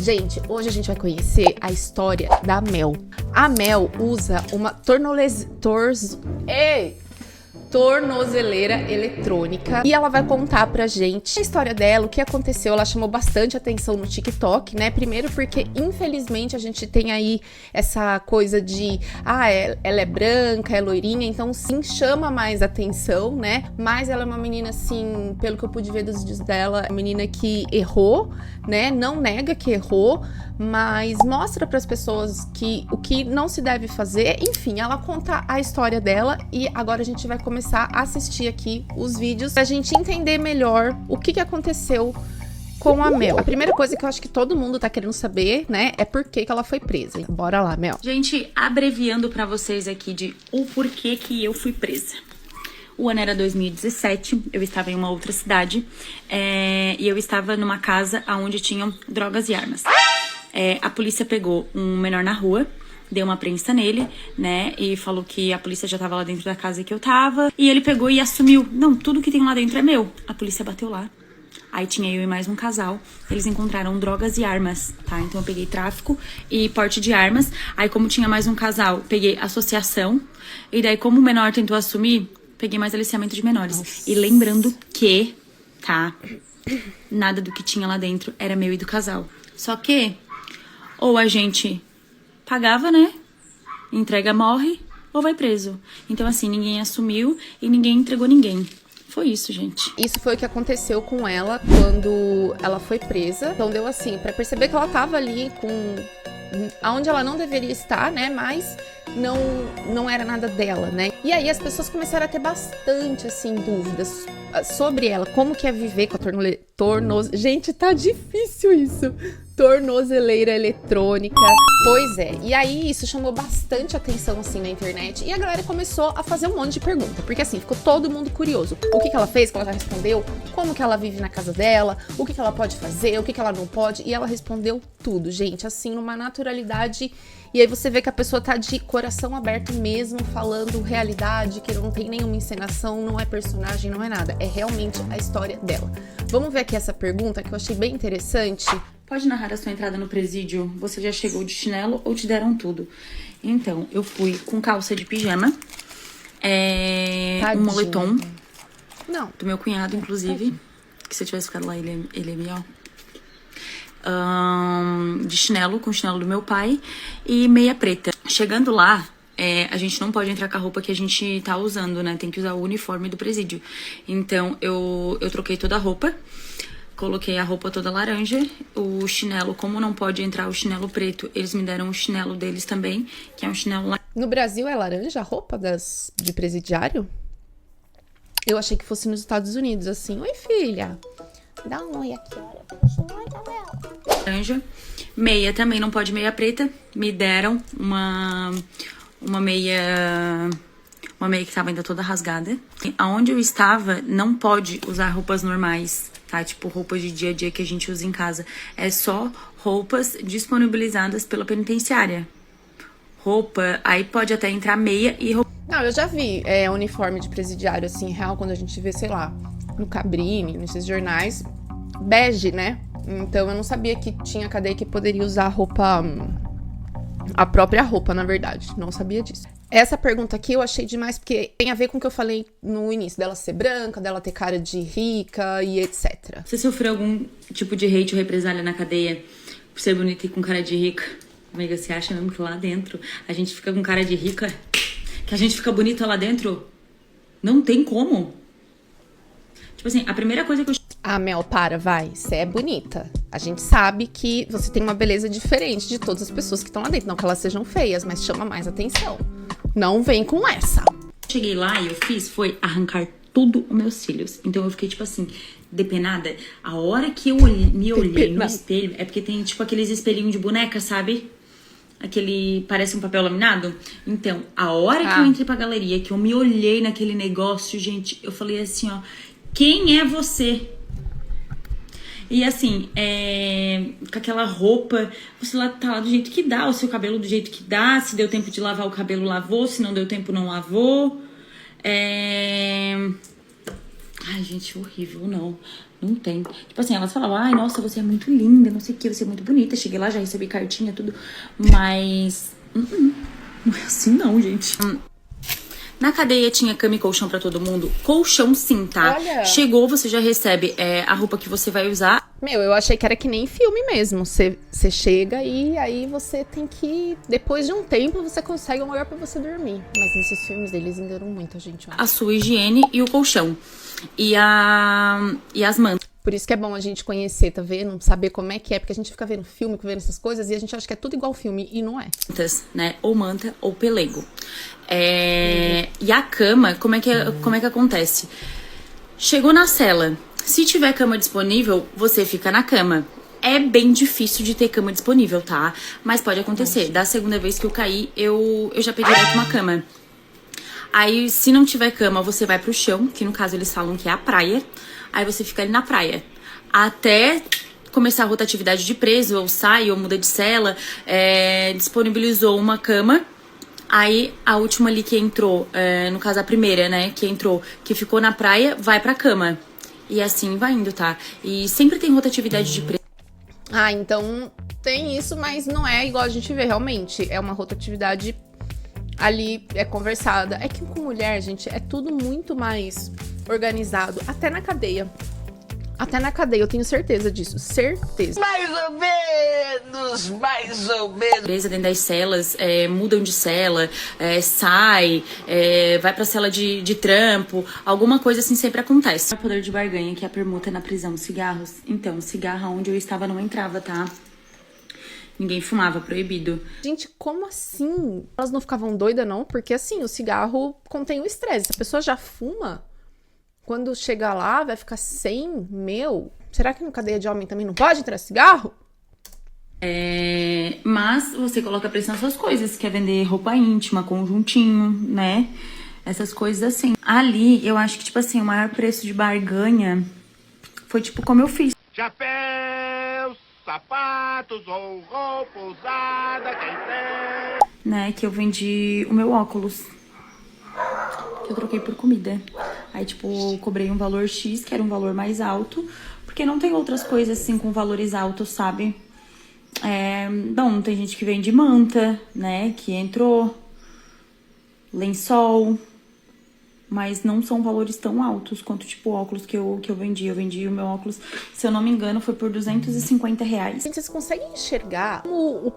Gente, hoje a gente vai conhecer a história da Mel. A Mel usa uma tornozeleira eletrônica e ela vai contar pra gente a história dela, o que aconteceu. Ela chamou bastante atenção no TikTok, né? Primeiro porque, infelizmente, a gente tem aí essa coisa de ela é branca, é loirinha, então sim, chama mais atenção, né? Mas ela é uma menina, assim, pelo que eu pude ver dos vídeos dela, uma menina que errou, né? Não nega que errou, mas mostra pras pessoas que o que não se deve fazer. Enfim, ela conta a história dela e agora a gente vai começar a assistir aqui os vídeos pra gente entender melhor o que aconteceu com a Mel. A primeira coisa que eu acho que todo mundo tá querendo saber, né, é por que ela foi presa. Bora lá, Mel. Gente, abreviando pra vocês aqui de o porquê que eu fui presa. O ano era 2017, eu estava em uma outra cidade e eu estava numa casa onde tinham drogas e armas. A polícia pegou um menor na rua, deu uma prensa nele, né, e falou que a polícia já tava lá dentro da casa que eu tava, e ele pegou e assumiu, não, tudo que tem lá dentro é meu. A polícia bateu lá, aí tinha eu e mais um casal, eles encontraram drogas e armas, tá, então eu peguei tráfico e porte de armas, aí como tinha mais um casal, peguei associação, e daí como o menor tentou assumir, peguei mais aliciamento de menores. Nossa. E lembrando que, tá, nada do que tinha lá dentro era meu e do casal, só que, ou a gente pagava, né? Entrega, morre ou vai preso. Então, assim, ninguém assumiu e ninguém entregou ninguém. Foi isso, gente. Isso foi o que aconteceu com ela quando ela foi presa. Então, deu assim, pra perceber que ela tava ali onde ela não deveria estar, né? Mas não era nada dela, né? E aí as pessoas começaram a ter bastante, assim, dúvidas sobre ela. Como que é viver com a Gente, tá difícil isso. Tornozeleira eletrônica. Pois é. E aí isso chamou bastante atenção, assim, na internet. E a galera começou a fazer um monte de pergunta. Porque, assim, ficou todo mundo curioso. O que ela fez, que ela já respondeu. Como que ela vive na casa dela. O que ela pode fazer, o que ela não pode. E ela respondeu tudo, gente. Assim, numa naturalidade. E aí você vê que a pessoa tá de coração aberto mesmo, falando realidade, que não tem nenhuma encenação, não é personagem, não é nada. É realmente a história dela. Vamos ver aqui essa pergunta que eu achei bem interessante. Pode narrar a sua entrada no presídio? Você já chegou de chinelo ou te deram tudo? Então, eu fui com calça de pijama, um moletom, não, do meu cunhado, inclusive, que se eu tivesse ficado lá, ele ia me, ó. De chinelo, com o chinelo do meu pai e meia preta. Chegando lá, a gente não pode entrar com a roupa que a gente tá usando, né? Tem que usar o uniforme do presídio. Então, eu troquei toda a roupa, coloquei a roupa toda laranja, o chinelo, como não pode entrar o chinelo preto, eles me deram o chinelo deles também, que é um chinelo lá. No Brasil é laranja a roupa de presidiário? Eu achei que fosse nos Estados Unidos, assim. Oi, filha. Dá um oi aqui, olha. Laranja. Meia também não pode meia preta. Me deram uma meia que tava ainda toda rasgada. Aonde eu estava, não pode usar roupas normais, tá? Tipo, roupas de dia a dia que a gente usa em casa. É só roupas disponibilizadas pela penitenciária. Roupa, aí pode até entrar meia e roupa. Não, eu já vi uniforme de presidiário, assim, real, quando a gente vê, sei lá, no Cabrini, nesses jornais, bege, né? Então eu não sabia que tinha cadeia que poderia usar roupa, a própria roupa, na verdade. Não sabia disso. Essa pergunta aqui eu achei demais, porque tem a ver com o que eu falei no início, dela ser branca, dela ter cara de rica e etc. Você sofreu algum tipo de hate ou represália na cadeia por ser bonita e com cara de rica? Amiga, você acha mesmo que lá dentro a gente fica com cara de rica? Que a gente fica bonita lá dentro? Não tem como. Tipo assim, a primeira coisa que eu... Ah, Mel, vai. Você é bonita. A gente sabe que você tem uma beleza diferente de todas as pessoas que estão lá dentro. Não que elas sejam feias, mas chama mais atenção. Não vem com essa. Cheguei lá e eu foi arrancar tudo os meus cílios. Então eu fiquei, tipo assim, depenada. A hora que eu me olhei no espelho, é porque tem, tipo, aqueles espelhinhos de boneca, sabe? Aquele, parece um papel laminado. Então, a hora que eu entrei pra galeria, que eu me olhei naquele negócio, gente, eu falei assim, ó, quem é você? E assim, com aquela roupa, você tá lá do jeito que dá, o seu cabelo do jeito que dá, se deu tempo de lavar o cabelo, lavou, se não deu tempo, não lavou. Ai, gente, horrível, não. Não tem. Tipo assim, elas falavam, ai, nossa, você é muito linda, não sei o que, você é muito bonita. Cheguei lá, já recebi cartinha, tudo. Mas, não é assim não, gente. Na cadeia tinha cama e colchão pra todo mundo? Colchão sim, tá? Olha. Chegou, você já recebe a roupa que você vai usar. Meu, eu achei que era que nem filme mesmo. Você chega e aí você tem que... Depois de um tempo, você consegue um lugar pra você dormir. Mas nesses filmes deles enganam muito a gente, ó. A sua higiene e o colchão. E as mantas. Por isso que é bom a gente conhecer, tá vendo? Saber como é que é. Porque a gente fica vendo filme, vendo essas coisas e a gente acha que é tudo igual filme. E não é. Né? Ou manta ou pelego. E a cama, como é que acontece? Chegou na cela. Se tiver cama disponível, você fica na cama. É bem difícil de ter cama disponível, tá? Mas pode acontecer. Da segunda vez que eu caí, eu já peguei direto uma cama. Aí, se não tiver cama, você vai pro chão, que no caso eles falam que é a praia. Aí você fica ali na praia. Até começar a rotatividade de preso, ou sai, ou muda de cela, disponibilizou uma cama. Aí, a última ali que entrou, no caso a primeira, né, que entrou, que ficou na praia, vai pra cama. E assim vai indo, tá? E sempre tem rotatividade de preso. Ah, então tem isso, mas não é igual a gente vê, realmente. É uma rotatividade ali, é conversada. É que com mulher, gente, é tudo muito mais organizado. Até na cadeia. Até na cadeia, eu tenho certeza disso. Certeza. Mais ou menos, mais ou menos. Presa dentro das celas, mudam de cela, sai, vai pra cela de trampo, alguma coisa assim sempre acontece. O poder de barganha, que é a permuta na prisão, cigarros. Então, cigarro onde eu estava não entrava, tá? Ninguém fumava, proibido. Gente, como assim? Elas não ficavam doidas, não? Porque assim, o cigarro contém o estresse. Se a pessoa já fuma, quando chegar lá, vai ficar sem, meu... Será que no cadeia de homem também não pode entrar cigarro? Mas você coloca pressão nas suas coisas, quer vender roupa íntima, conjuntinho, né? Essas coisas assim. Ali, eu acho que, tipo assim, o maior preço de barganha foi, tipo, como eu fiz. Chapéus, sapatos ou roupa usada, quem tem. Né, que eu vendi o meu óculos. Que eu troquei por comida. Aí, tipo, eu cobrei um valor X, que era um valor mais alto. Porque não tem outras coisas, assim, com valores altos, sabe? Bom, tem gente que vende manta, né, que entrou. Lençol. Mas não são valores tão altos quanto, tipo, o óculos que eu vendi. Eu vendi o meu óculos, se eu não me engano, foi por R$250. Gente, vocês conseguem enxergar o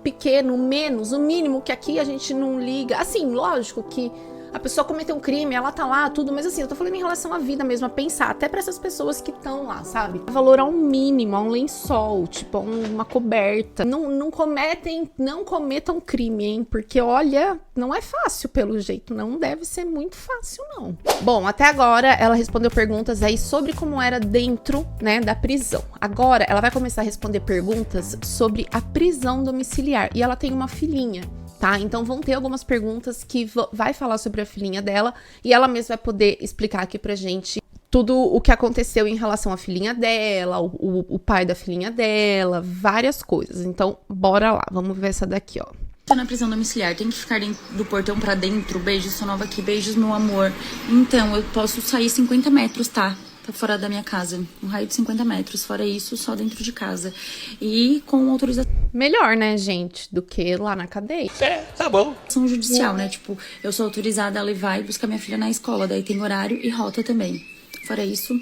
pequeno, o menos, o mínimo, que aqui a gente não liga? Assim, lógico que a pessoa cometeu um crime, ela tá lá, tudo, mas assim, eu tô falando em relação à vida mesmo, a pensar, até pra essas pessoas que estão lá, sabe? Valor a um mínimo, a um lençol, tipo, a uma coberta. Não cometam crime, hein? Porque, olha, não é fácil pelo jeito, não deve ser muito fácil, não. Bom, até agora ela respondeu perguntas aí sobre como era dentro, né, da prisão. Agora ela vai começar a responder perguntas sobre a prisão domiciliar, e ela tem uma filhinha. Tá? Então vão ter algumas perguntas que vai falar sobre a filhinha dela e ela mesma vai poder explicar aqui pra gente tudo o que aconteceu em relação à filhinha dela, o pai da filhinha dela, várias coisas. Então, bora lá, vamos ver essa daqui, ó. Tô na prisão domiciliar, tem que ficar dentro do portão pra dentro. Beijos, sou nova aqui, beijos, meu amor. Então, eu posso sair 50 metros, tá? Tá fora da minha casa, um raio de 50 metros. Fora isso, só dentro de casa. E com autorização Melhor, né, gente, do que lá na cadeia. Tá bom. judicial, né? Tipo, eu sou autorizada a levar e buscar minha filha na escola. Daí tem horário e rota também. Fora isso,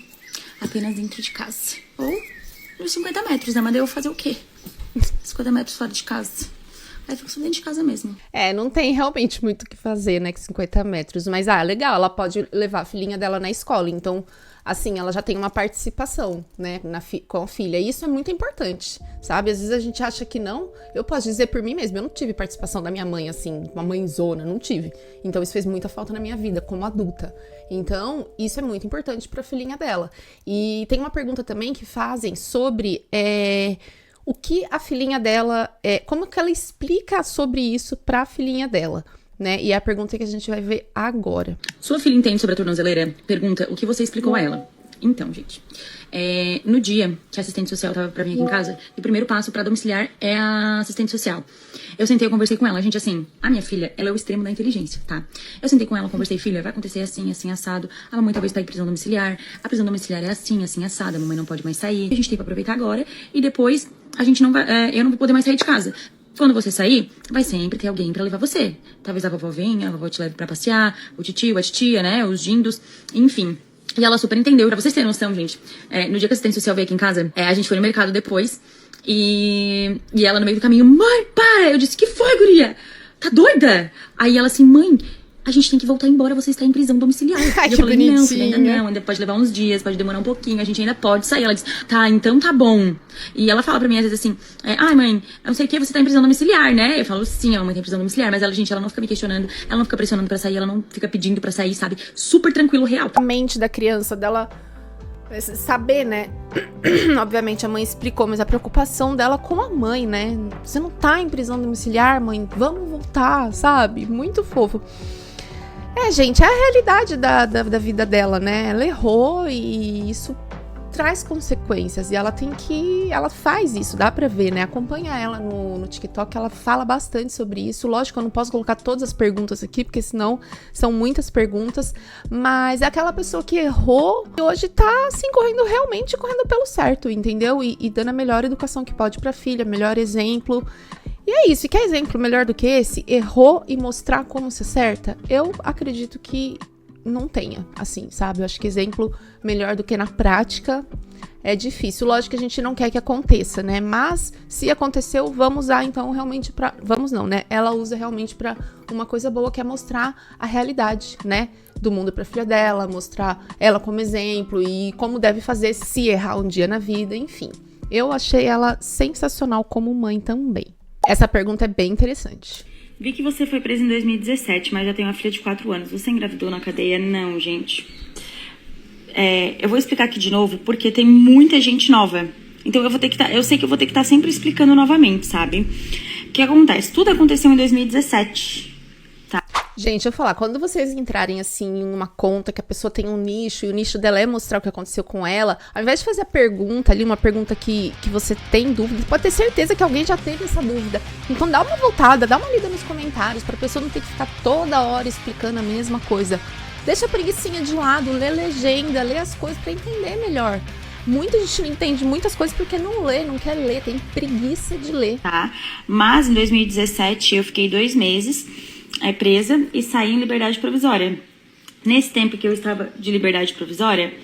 apenas dentro de casa. Ou nos 50 metros, né? Mas daí eu vou fazer o quê? 50 metros fora de casa. Aí fico só dentro de casa mesmo. Não tem realmente muito o que fazer, né, com 50 metros. Mas, legal, ela pode levar a filhinha dela na escola. Então, assim, ela já tem uma participação, né, com a filha. E isso é muito importante, sabe? Às vezes a gente acha que não. Eu posso dizer por mim mesma, eu não tive participação da minha mãe, assim, uma mãezona, não tive. Então, isso fez muita falta na minha vida, como adulta. Então, isso é muito importante pra filhinha dela. E tem uma pergunta também que fazem sobre... o que a filhinha dela, como que ela explica sobre isso pra filhinha dela, né? E é a pergunta que a gente vai ver agora. Sua filha entende sobre a tornozeleira? Pergunta, o que você explicou a ela? Então, gente, no dia que a assistente social tava pra vir aqui em casa, o primeiro passo pra domiciliar é a assistente social. Eu sentei, eu conversei com ela. Gente, assim, a minha filha, ela é o extremo da inteligência, tá? Eu sentei com ela, conversei, filha, vai acontecer assim, assim, assado. A mamãe talvez tá em prisão domiciliar. A prisão domiciliar é assim, assim, assado. A mamãe não pode mais sair. A gente tem pra aproveitar agora e depois a gente não vai, eu não vou poder mais sair de casa. Quando você sair, vai sempre ter alguém pra levar você. Talvez a vovó venha, a vovó te leve pra passear, o titio, a titia, né, os dindos, enfim. E ela super entendeu. Pra vocês terem noção, gente, no dia que a assistente social veio aqui em casa, a gente foi no mercado depois e ela no meio do caminho, mãe, para! Eu disse, que foi, guria? Tá doida? Aí ela assim, mãe, a gente tem que voltar embora, você está em prisão domiciliar. Ai, e eu que falei, bonitinha. não, filha, ainda não, ainda pode levar uns dias, pode demorar um pouquinho, a gente ainda pode sair. Ela disse, tá, então tá bom. E ela fala pra mim às vezes assim, ai mãe, eu não sei o que, você tá em prisão domiciliar, né? Eu falo, sim, a mamãe tá em prisão domiciliar, mas ela, gente, ela não fica me questionando, ela não fica pressionando pra sair, ela não fica pedindo pra sair, sabe? Super tranquilo, real. A mente da criança dela saber, né? Obviamente a mãe explicou, mas a preocupação dela com a mãe, né? Você não tá em prisão domiciliar, mãe, vamos voltar, sabe? Muito fofo. Gente, é a realidade da vida dela, né? Ela errou e isso traz consequências. E ela tem que... Ela faz isso, dá pra ver, né? Acompanha ela no TikTok, ela fala bastante sobre isso. Lógico, eu não posso colocar todas as perguntas aqui, porque senão são muitas perguntas. Mas é aquela pessoa que errou e hoje tá, assim, realmente correndo pelo certo, entendeu? E dando a melhor educação que pode pra filha, melhor exemplo. E é isso, e quer exemplo melhor do que esse? Errou e mostrar como se acerta? Eu acredito que não tenha, assim, sabe? Eu acho que exemplo melhor do que na prática é difícil. Lógico que a gente não quer que aconteça, né? Mas se aconteceu, vamos usar então realmente pra... Vamos não, né? Ela usa realmente pra uma coisa boa, que é mostrar a realidade, né? Do mundo pra filha dela, mostrar ela como exemplo e como deve fazer se errar um dia na vida, enfim. Eu achei ela sensacional como mãe também. Essa pergunta é bem interessante. Vi que você foi presa em 2017, mas já tem uma filha de 4 anos. Você engravidou na cadeia? Não, gente. Eu vou explicar aqui de novo, porque tem muita gente nova. Então eu sei que eu vou ter que estar sempre explicando novamente, sabe? O que acontece? Tudo aconteceu em 2017. Tá. Gente, eu vou falar, quando vocês entrarem assim em uma conta que a pessoa tem um nicho e o nicho dela é mostrar o que aconteceu com ela, ao invés de fazer a pergunta ali, uma pergunta que você tem dúvida, pode ter certeza que alguém já teve essa dúvida. Então dá uma voltada, dá uma lida nos comentários, pra pessoa não ter que ficar toda hora explicando a mesma coisa. Deixa a preguicinha de lado, lê legenda, lê as coisas pra entender melhor. Muita gente não entende muitas coisas porque não lê, não quer ler, tem preguiça de ler. Tá, mas em 2017 eu fiquei 2 meses presa e saí em liberdade provisória. Nesse tempo que eu estava de liberdade provisória...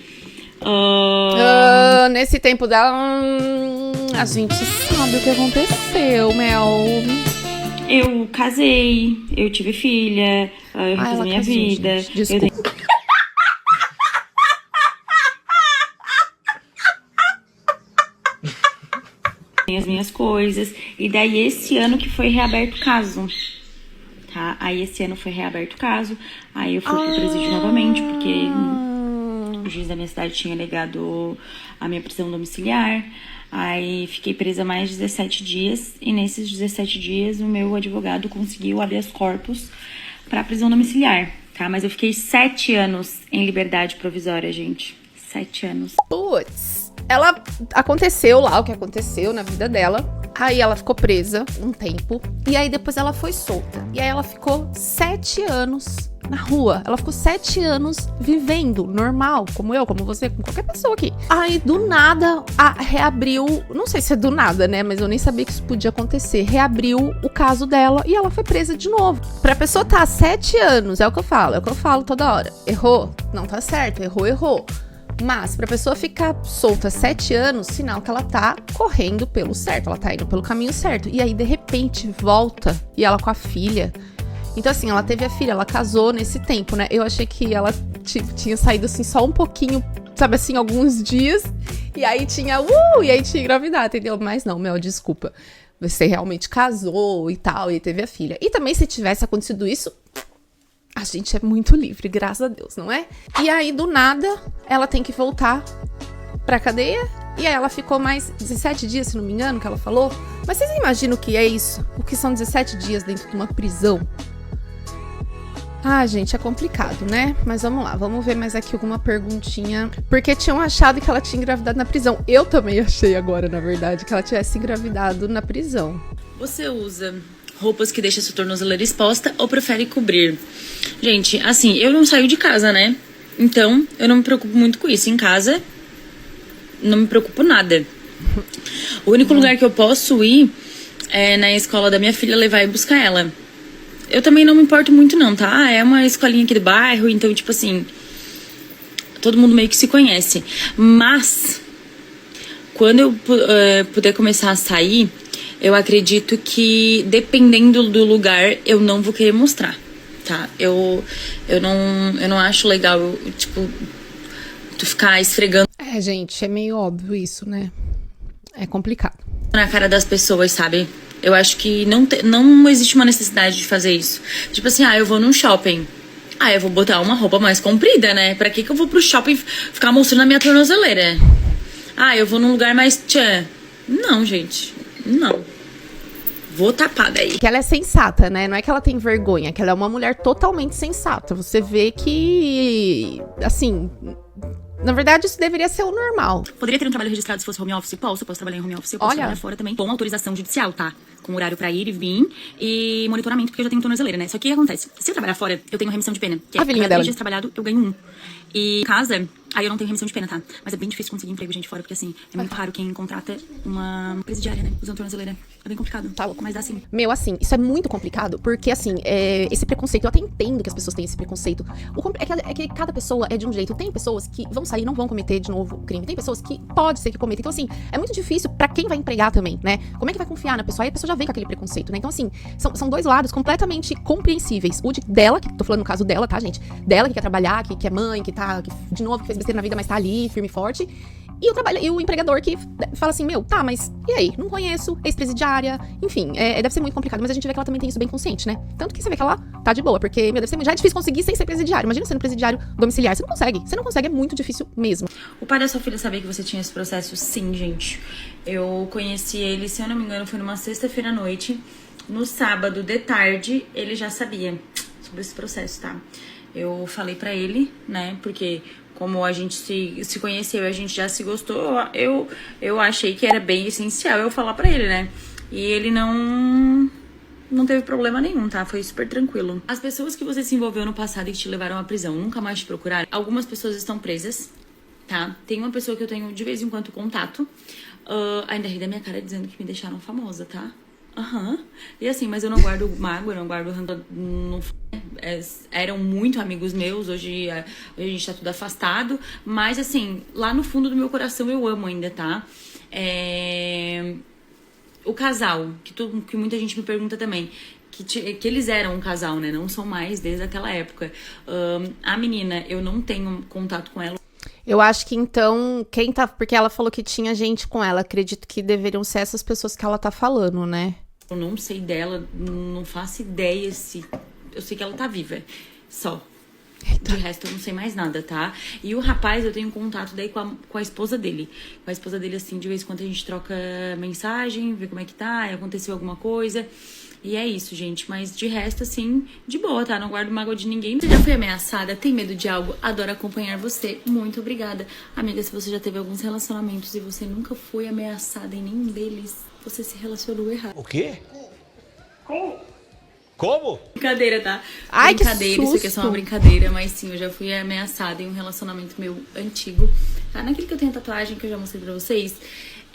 nesse tempo dela... a gente sabe o que aconteceu, Mel. Eu casei, eu tive filha, eu refiz a minha vida. Gente, desculpa. Tenho as minhas coisas. E daí esse ano que foi reaberto o caso. Tá? Aí esse ano foi reaberto o caso. Aí eu fui pro presídio novamente, porque o juiz da minha cidade tinha negado a minha prisão domiciliar. Aí fiquei presa mais 17 dias. E nesses 17 dias o meu advogado conseguiu habeas corpus pra prisão domiciliar. Tá? Mas eu fiquei 7 anos em liberdade provisória, gente. 7 anos. Putz. Ela aconteceu lá o que aconteceu na vida dela. Aí ela ficou presa um tempo. E aí depois ela foi solta. E aí ela ficou 7 anos na rua. Ela ficou 7 anos vivendo normal, como eu, como você, como qualquer pessoa aqui. Aí do nada reabriu, não sei se é do nada, né, mas eu nem sabia que isso podia acontecer. Reabriu o caso dela e ela foi presa de novo. Pra pessoa tá há 7 anos, é o que eu falo toda hora. Errou? Não tá certo, errou. Mas pra pessoa ficar solta 7 anos, sinal que ela tá correndo pelo certo, ela tá indo pelo caminho certo. E aí, de repente, volta e ela com a filha. Então, assim, ela teve a filha, ela casou nesse tempo, né? Eu achei que ela tinha saído, assim, só um pouquinho, sabe assim, alguns dias. E aí tinha, e aí tinha engravidado, entendeu? Mas não, Mel, desculpa. Você realmente casou e tal, e teve a filha. E também, se tivesse acontecido isso... A gente é muito livre, graças a Deus, não é? E aí, do nada, ela tem que voltar pra cadeia. E aí ela ficou mais 17 dias, se não me engano, que ela falou. Mas vocês imaginam o que é isso? O que são 17 dias dentro de uma prisão? Ah, gente, é complicado, né? Mas vamos lá, vamos ver mais aqui alguma perguntinha. Porque tinham achado que ela tinha engravidado na prisão. Eu também achei agora, na verdade, que ela tivesse engravidado na prisão. Você usa roupas que deixam sua tornozeleira exposta ou prefere cobrir? Gente, assim, eu não saio de casa, né? Então, eu não me preocupo muito com isso. Em casa, não me preocupo nada. O único lugar que eu posso ir é na escola da minha filha, levar e buscar ela. Eu também não me importo muito não, tá? É uma escolinha aqui do bairro, então, tipo assim, todo mundo meio que se conhece. Mas, quando eu puder começar a sair, eu acredito que, dependendo do lugar, eu não vou querer mostrar, tá? Eu não acho legal, tipo, tu ficar esfregando. É, gente, é meio óbvio isso, né? É complicado. Na cara das pessoas, sabe? Eu acho que não existe uma necessidade de fazer isso. Tipo assim, eu vou num shopping. Eu vou botar uma roupa mais comprida, né? Pra que eu vou pro shopping ficar mostrando a minha tornozeleira? Eu vou num lugar mais tchan. Não, gente. Não. Vou tapada aí. Que ela é sensata, né? Não é que ela tem vergonha, que ela é uma mulher totalmente sensata. Você vê que, assim, na verdade, isso deveria ser o normal. Poderia ter um trabalho registrado se fosse home office? Posso trabalhar em home office, eu posso trabalhar fora também. Com autorização judicial, tá? Com horário pra ir e vir e monitoramento, porque eu já tenho tornozeleira, né? Só que o que acontece? Se eu trabalhar fora, eu tenho remissão de pena. Que A filhinha dela. 3 dias trabalhado, eu ganho 1. E em casa, aí eu não tenho remissão de pena, tá? Mas é bem difícil conseguir emprego, gente, fora, porque assim, é muito raro quem contrata uma presidiária, né? Usando tornozeleira. É bem complicado. Tá louco. Mas dá sim. Meu, assim, isso é muito complicado, porque, assim, esse preconceito, eu até entendo que as pessoas têm esse preconceito. É que cada pessoa é de um jeito. Tem pessoas que vão sair e não vão cometer de novo o crime. Tem pessoas que pode ser que cometam. Então, assim, é muito difícil pra quem vai empregar também, né? Como é que vai confiar na pessoa? Aí a pessoa já vem com aquele preconceito, né? Então, assim, são dois lados completamente compreensíveis. O dela, que tô falando no caso dela, tá, gente? Dela que quer trabalhar, que é mãe, que de novo, que fez besteira na vida, mas tá ali, firme e forte. E o empregador que fala assim, meu, tá, mas e aí? Não conheço, ex-presidiária, enfim, deve ser muito complicado, mas a gente vê que ela também tem isso bem consciente, né? Tanto que você vê que ela tá de boa, porque, meu, já é difícil conseguir sem ser presidiário. Imagina sendo presidiário domiciliar, você não consegue, é muito difícil mesmo. O pai da sua filha sabia que você tinha esse processo? Sim, gente. Eu conheci ele, se eu não me engano, foi numa sexta-feira à noite. No sábado, de tarde, ele já sabia sobre esse processo, tá? Eu falei pra ele, né, porque como a gente se conheceu e a gente já se gostou, eu achei que era bem essencial eu falar pra ele, né? E ele não teve problema nenhum, tá? Foi super tranquilo. As pessoas que você se envolveu no passado e que te levaram à prisão nunca mais te procuraram? Algumas pessoas estão presas, tá? Tem uma pessoa que eu tenho de vez em quando contato. Ainda ri da minha cara dizendo que me deixaram famosa, tá? E assim, mas eu não guardo mágoa, eu não guardo rancor. Eram muito amigos meus, hoje a gente tá tudo afastado. Mas assim, lá no fundo do meu coração eu amo ainda, tá? O casal, que muita gente me pergunta também, que eles eram um casal, né? Não são mais desde aquela época. A menina, eu não tenho contato com ela. Eu acho que então, porque ela falou que tinha gente com ela, acredito que deveriam ser essas pessoas que ela tá falando, né? Eu não sei dela, não faço ideia se... Eu sei que ela tá viva, só. Eita. De resto, eu não sei mais nada, tá? E o rapaz, eu tenho contato daí com a esposa dele. Com a esposa dele, assim, de vez em quando a gente troca mensagem, vê como é que tá, aconteceu alguma coisa. E é isso, gente. Mas de resto, assim, de boa, tá? Não guardo mágoa de ninguém. Você já foi ameaçada? Tem medo de algo? Adoro acompanhar você. Muito obrigada. Amiga, se você já teve alguns relacionamentos e você nunca foi ameaçada em nenhum deles, você se relacionou errado. O quê? Como? Brincadeira, tá? Ai, brincadeira, que susto. Isso aqui é só uma brincadeira, mas sim, eu já fui ameaçada em um relacionamento meu antigo. Tá? Naquele que eu tenho a tatuagem que eu já mostrei pra vocês,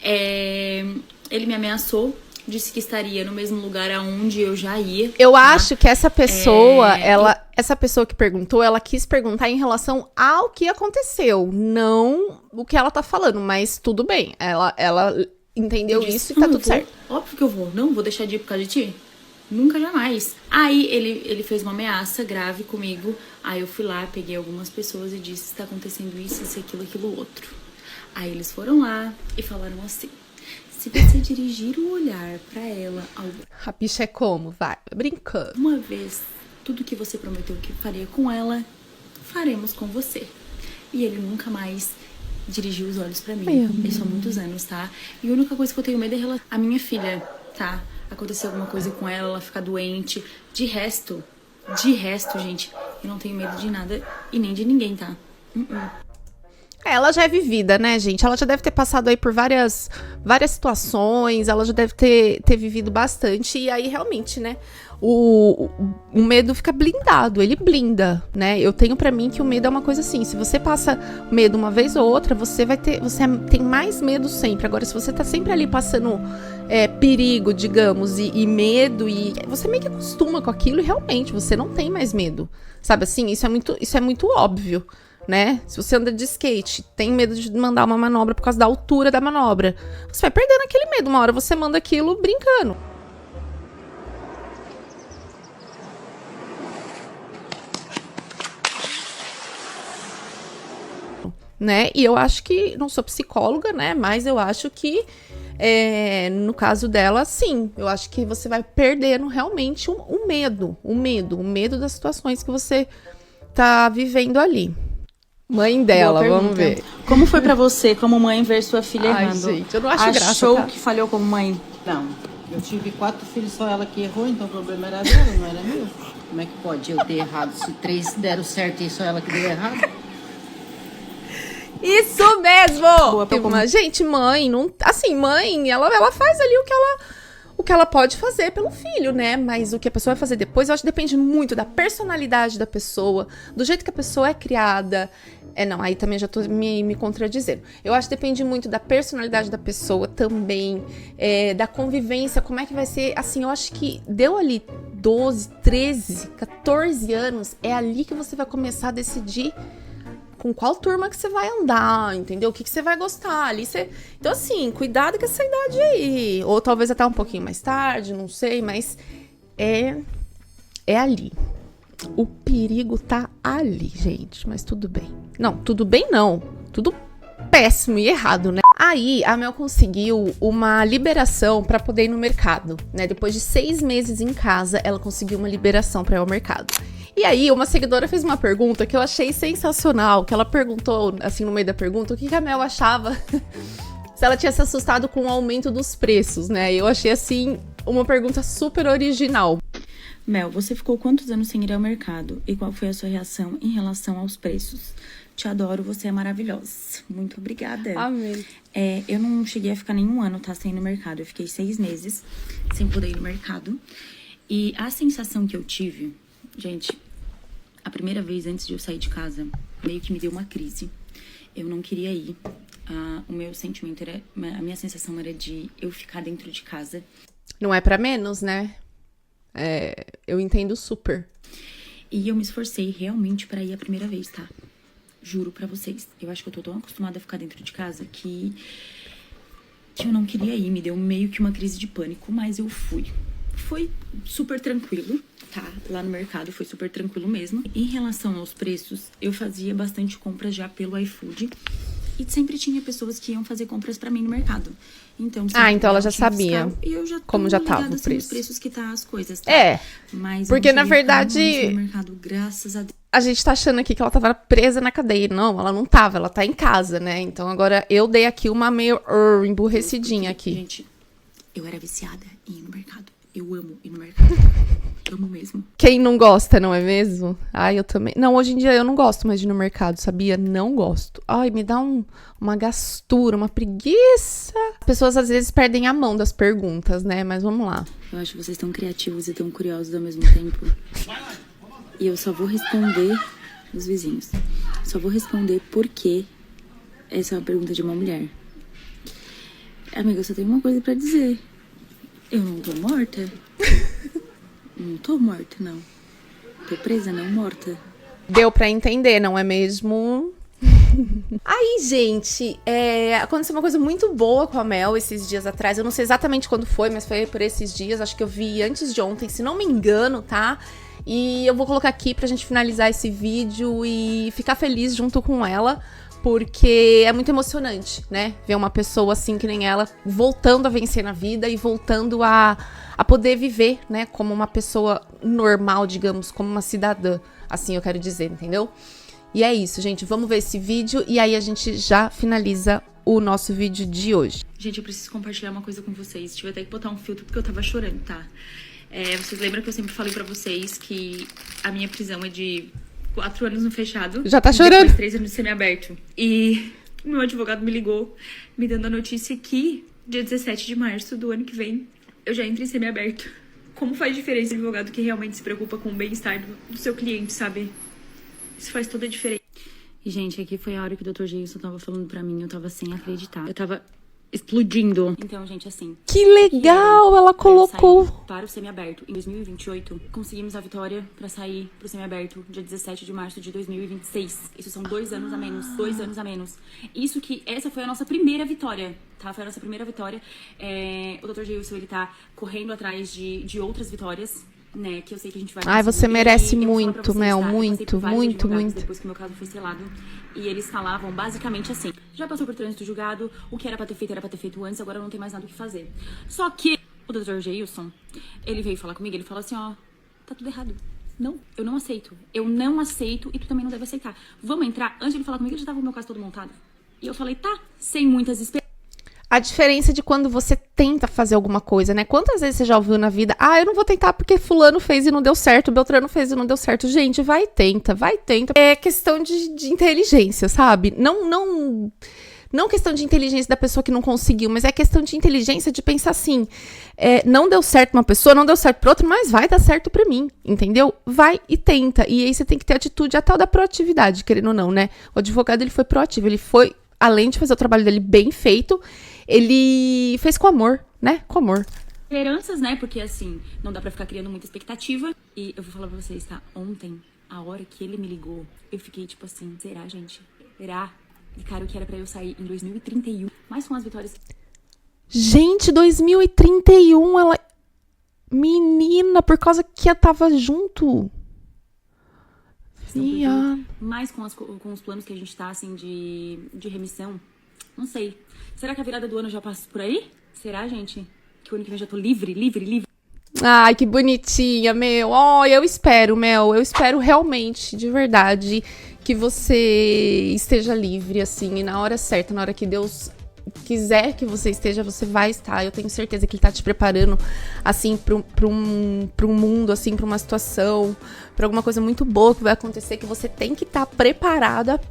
ele me ameaçou. Disse que estaria no mesmo lugar aonde eu já ia. Eu acho que essa pessoa, essa pessoa que perguntou, ela quis perguntar em relação ao que aconteceu, não o que ela tá falando, mas tudo bem. Ela entendeu isso e tá tudo certo. Óbvio que eu vou. Não vou deixar de ir por causa de ti. Nunca, jamais. Aí ele fez uma ameaça grave comigo. Aí eu fui lá, peguei algumas pessoas e disse: está acontecendo isso, aquilo, outro. Aí eles foram lá e falaram assim: se você dirigir o olhar pra ela A bicha é como? Vai, brincando. uma vez, tudo que você prometeu que faria com ela, faremos com você. E ele nunca mais dirigiu os olhos pra mim. Isso há muitos anos, tá? E a única coisa que eu tenho medo é a minha filha, tá? Acontecer alguma coisa com ela ficar doente. De resto, De resto, gente, eu não tenho medo de nada e nem de ninguém, tá? Ela já é vivida, né, gente? Ela já deve ter passado aí por várias situações, ela já deve ter vivido bastante. E aí, realmente, né, o medo fica blindado, ele blinda, né? Eu tenho pra mim que o medo é uma coisa assim, se você passa medo uma vez ou outra, você tem mais medo sempre. Agora, se você tá sempre ali passando perigo, digamos, e medo, e você meio que acostuma com aquilo e realmente você não tem mais medo. Sabe assim? Isso é muito óbvio. Né? Se você anda de skate, tem medo de mandar uma manobra por causa da altura da manobra, você vai perdendo aquele medo. Uma hora você manda aquilo brincando. Né? E eu acho que, não sou psicóloga, né? Mas eu acho que, no caso dela, sim. Eu acho que você vai perdendo realmente o medo das situações que você tá vivendo ali. Mãe dela, vamos ver. Como foi pra você, como mãe, ver sua filha Ai, errando? gente, eu não acho graça, Achou tá? que falhou como mãe? Não, eu tive 4 filhos, só ela que errou, então o problema era dela, não era meu. Como é que pode eu ter errado se 3 deram certo e só ela que deu errado? Isso mesmo! Boa, Gente, mãe, não, assim, mãe, ela faz ali o que ela pode fazer pelo filho, né? Mas o que a pessoa vai fazer depois, eu acho que depende muito da personalidade da pessoa, do jeito que a pessoa é criada. Não, aí também já tô me contradizendo. Eu acho que depende muito da personalidade da pessoa também, da convivência, como é que vai ser. Assim, eu acho que deu ali 12, 13, 14 anos, é ali que você vai começar a decidir com qual turma que você vai andar, entendeu? O que você vai gostar ali. Então, assim, cuidado com essa idade aí. Ou talvez até um pouquinho mais tarde, não sei, mas é ali. O perigo tá ali, gente, mas tudo bem. Não, tudo bem não. Tudo péssimo e errado, né? Aí, a Mel conseguiu uma liberação pra poder ir no mercado, né? Depois de 6 meses em casa, ela conseguiu uma liberação pra ir ao mercado. E aí, uma seguidora fez uma pergunta que eu achei sensacional, que ela perguntou, assim, no meio da pergunta, o que a Mel achava se ela tinha se assustado com o aumento dos preços, né? Eu achei, assim, uma pergunta super original. Mel, você ficou quantos anos sem ir ao mercado? E qual foi a sua reação em relação aos preços? Te adoro, você é maravilhosa. Muito obrigada. Amém. Eu não cheguei a ficar nenhum ano, tá, sem ir no mercado. Eu fiquei 6 meses sem poder ir no mercado. E a sensação que eu tive, gente, a primeira vez antes de eu sair de casa, meio que me deu uma crise. Eu não queria ir. O meu sentimento era, a minha sensação era de eu ficar dentro de casa. Não é pra menos, né? Eu entendo super. E eu me esforcei realmente pra ir a primeira vez, tá? Juro pra vocês. Eu acho que eu tô tão acostumada a ficar dentro de casa que eu não queria ir. Me deu meio que uma crise de pânico, mas eu fui. Foi super tranquilo, tá? Lá no mercado foi super tranquilo mesmo. Em relação aos preços, eu fazia bastante compras já pelo iFood. E sempre tinha pessoas que iam fazer compras pra mim no mercado. Então, então ela já sabia e eu já como já tava o assim, preço. Os preços que tá as coisas, tá? Mas porque na verdade no mercado, graças a Deus. A gente tá achando aqui que ela tava presa na cadeia. Não, ela não tava, ela tá em casa, né? Então agora eu dei aqui uma meio emburrecidinha aqui. Gente, eu era viciada em ir no mercado. Eu amo ir no mercado. Amo mesmo. Quem não gosta, não é mesmo? Ai, eu também. Não, hoje em dia eu não gosto mais de ir no mercado, sabia? Não gosto. Ai, me dá uma gastura, uma preguiça. As pessoas às vezes perdem a mão das perguntas, né? Mas vamos lá. Eu acho que vocês tão criativos e tão curiosos ao mesmo tempo. E eu só vou responder os vizinhos. Só vou responder por que essa é uma pergunta de uma mulher. Amiga, eu só tenho uma coisa pra dizer. Eu não tô morta. Não tô morta, não. Tô presa, não morta. Deu pra entender, não é mesmo? Aí, gente, aconteceu uma coisa muito boa com a Mel esses dias atrás. Eu não sei exatamente quando foi, mas foi por esses dias. Acho que eu vi antes de ontem, se não me engano, tá? E eu vou colocar aqui pra gente finalizar esse vídeo e ficar feliz junto com ela. Porque é muito emocionante, né? Ver uma pessoa assim que nem ela voltando a vencer na vida e voltando a poder viver, né? Como uma pessoa normal, digamos, como uma cidadã. Assim eu quero dizer, entendeu? E é isso, gente. Vamos ver esse vídeo e aí a gente já finaliza o nosso vídeo de hoje. Gente, eu preciso compartilhar uma coisa com vocês. Tive até que botar um filtro porque eu tava chorando, tá? Vocês lembram que eu sempre falei pra vocês que a minha prisão é de 4 anos no fechado. Já tá e chorando. depois 3 anos de semiaberto. E meu advogado me ligou, me dando a notícia que dia 17 de março do ano que vem eu já entro em semiaberto. Como faz diferença o advogado que realmente se preocupa com o bem-estar do seu cliente, sabe? Isso faz toda a diferença. E, gente, aqui foi a hora que o Dr. Geilson tava falando pra mim, eu tava sem acreditar. Eu tava explodindo. Então, gente, assim... Que legal, ela colocou... Para o semiaberto, em 2028, conseguimos a vitória pra sair pro semiaberto, dia 17 de março de 2026. Isso são 2 anos a menos, 2 anos a menos. Isso que, essa foi a nossa primeira vitória, tá? Foi a nossa primeira vitória. O Dr. Geilson, ele tá correndo atrás de outras vitórias, né, que eu sei que a gente vai conseguir. Ai, você merece E eu vou falar muito, pra vocês, Mel, tá? Eu passei por muito, vários muito, advogados muito. Depois que meu caso foi selado, e eles falavam basicamente assim: já passou por trânsito julgado, o que era pra ter feito antes, agora não tem mais nada o que fazer. Só que o Dr. Geilson, ele veio falar comigo, ele falou assim: ó, tá tudo errado. Não, eu não aceito. Eu não aceito e tu também não deve aceitar. Vamos entrar? Antes de ele falar comigo, ele já tava o meu caso todo montado. E eu falei, tá, sem muitas esperanças. A diferença de quando você tenta fazer alguma coisa, né? Quantas vezes você já ouviu na vida, eu não vou tentar porque fulano fez e não deu certo, Beltrano fez e não deu certo. Gente, vai, tenta. É questão de inteligência, sabe? Não questão de inteligência da pessoa que não conseguiu, mas é questão de inteligência de pensar assim, não deu certo uma pessoa, não deu certo pra outra, mas vai dar certo pra mim, entendeu? Vai e tenta. E aí você tem que ter atitude, a tal da proatividade, querendo ou não, né? O advogado, ele foi proativo, ele foi, além de fazer o trabalho dele bem feito, ele fez com amor, né? Com amor. Esperanças, né? Porque assim, não dá pra ficar criando muita expectativa. E eu vou falar pra vocês, tá? Ontem, a hora que ele me ligou, eu fiquei tipo assim, será, gente? Será? E cara, o que era pra eu sair em 2031, mas com as vitórias. Gente, 2031, ela... Menina, por causa que eu tava junto. Mas com os planos que a gente tá, assim, de remissão, não sei. Será que a virada do ano já passa por aí? Será, gente? Que o ano que vem já tô livre? Ai, que bonitinha, meu. Eu espero, Mel. Eu espero realmente, de verdade, que você esteja livre, assim, e na hora certa, na hora que Deus quiser que você esteja, você vai estar. Eu tenho certeza que Ele tá te preparando, assim, pra um mundo, assim, pra uma situação, pra alguma coisa muito boa que vai acontecer, que você tem que estar preparada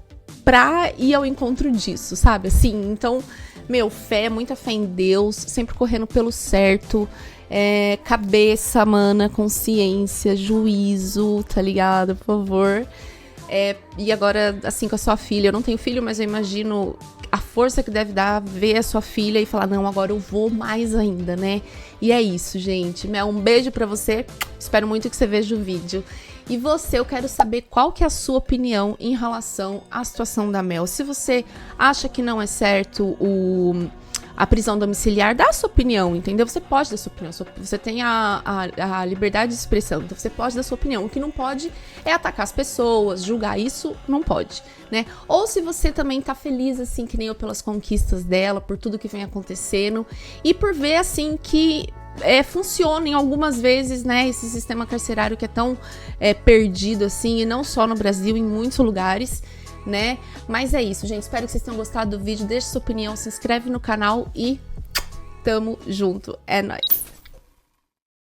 pra ir ao encontro disso, sabe? Assim, então, meu, muita fé em Deus, sempre correndo pelo certo, cabeça, mana, consciência, juízo, tá ligado? Por favor. E agora, assim, com a sua filha, eu não tenho filho, mas eu imagino a força que deve dar ver a sua filha e falar, não, agora eu vou mais ainda, né? E é isso, gente. Mel, um beijo pra você. Espero muito que você veja o vídeo. E você, eu quero saber qual que é a sua opinião em relação à situação da Mel. Se você acha que não é certo a prisão domiciliar, dá a sua opinião, entendeu? Você pode dar a sua opinião, você tem a liberdade de expressão, então você pode dar a sua opinião. O que não pode é atacar as pessoas, julgar, isso não pode, né? Ou se você também tá feliz, assim, que nem eu, pelas conquistas dela, por tudo que vem acontecendo, e por ver, assim, que funciona em algumas vezes, né, esse sistema carcerário que é tão perdido, assim, e não só no Brasil, em muitos lugares, né? Mas é isso, gente. Espero que vocês tenham gostado do vídeo. Deixe sua opinião, se inscreve no canal e tamo junto. É nóis!